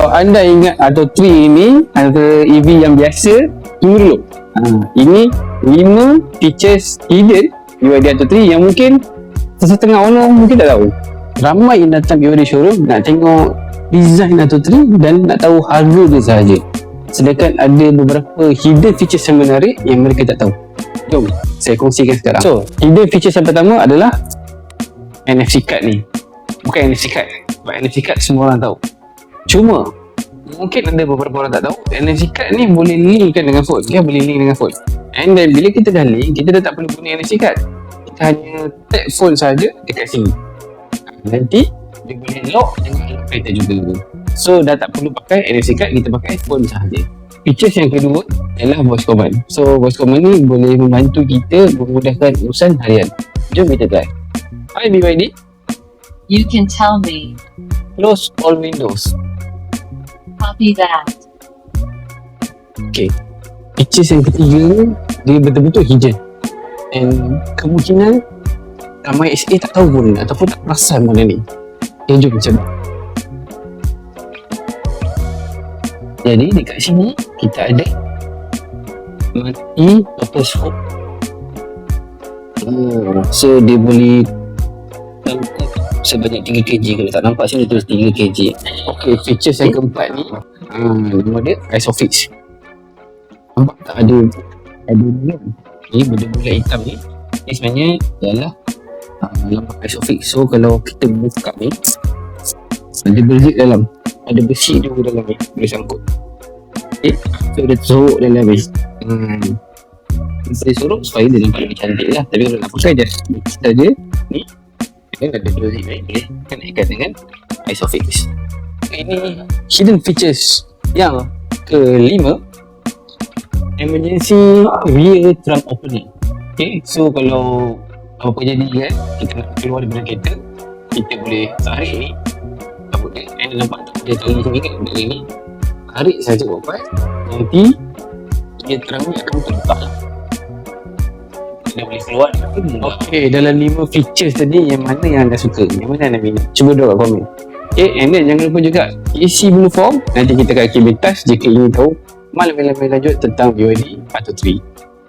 Kalau anda ingat Atto 3 ini antara EV yang biasa, tunggu dulu. Ini 5 features hidden BYD Atto 3 yang mungkin setengah orang mungkin tak tahu. Ramai yang datang BYD showroom nak tengok design Atto 3 dan nak tahu harga dia sahaja. Sedangkan ada beberapa hidden features yang menarik yang mereka tak tahu. Jom saya kongsikan sekarang. So, hidden features yang pertama adalah NFC card ni. Bukan NFC card. Sebab NFC card semua orang tahu. Cuma mungkin ada beberapa orang tak tahu NFC card ni boleh linkkan dengan phone. Dia boleh link dengan phone. And then bila kita dah link, kita dah tak perlu guna NFC card. Kita hanya tap phone saja dekat sini. Nanti dia boleh lock dengan lock kereta juga. So dah tak perlu pakai NFC card, kita pakai phone sahaja. Features yang kedua adalah voice command. So voice command ni boleh membantu kita memudahkan urusan harian. Jom kita try. Hi BYD, You can tell me. close all windows. Copy that. Okay, features yang ketiga ni dia betul-betul hidden. And kemungkinan ramai SA tak tahu pun ataupun tak perasan benda ni. Okay, jom cuba. Jadi dekat sini kita ada mati auto scope. So dia boleh tangkap sebanyak 3 kg. Kalau tak nampak sini tulis 3 kg. Okay, features yang keempat ni nama dia ISOFIX. Nampak tak ada ni. Ni benda-benda hitam ni sebenarnya adalah lambang ISOFIX. So kalau kita buka ni ada berzip dalam, ada besi juga dalam ni, boleh sangkut. Okay, so dia tersorok dalam ni. Saya sorok supaya dia nampak lebih cantik lah. Tapi kalau nak pakai just saja ni, kan ada berzip ni, boleh connectkan dengan ISOFIX. Ini hidden features yang kelima, emergency rear trunk opening. Okay, so kalau apa jadi kan, kita nak keluar daripada kereta, kita boleh tarik ni, apa dia, and nampak tak dia tali sini kan, benda ni tarik saja bapak, nanti dia terang ni akan terbuka lah. Dia boleh keluar. Okay, dalam 5 features tadi, yang mana yang anda suka, yang mana anda minat, cuba drop kat komen. Okay, and then jangan lupa juga isi blue form, nanti kita akan kirim tas jika ingin tahu lebih lanjut tentang BYD Atto 3.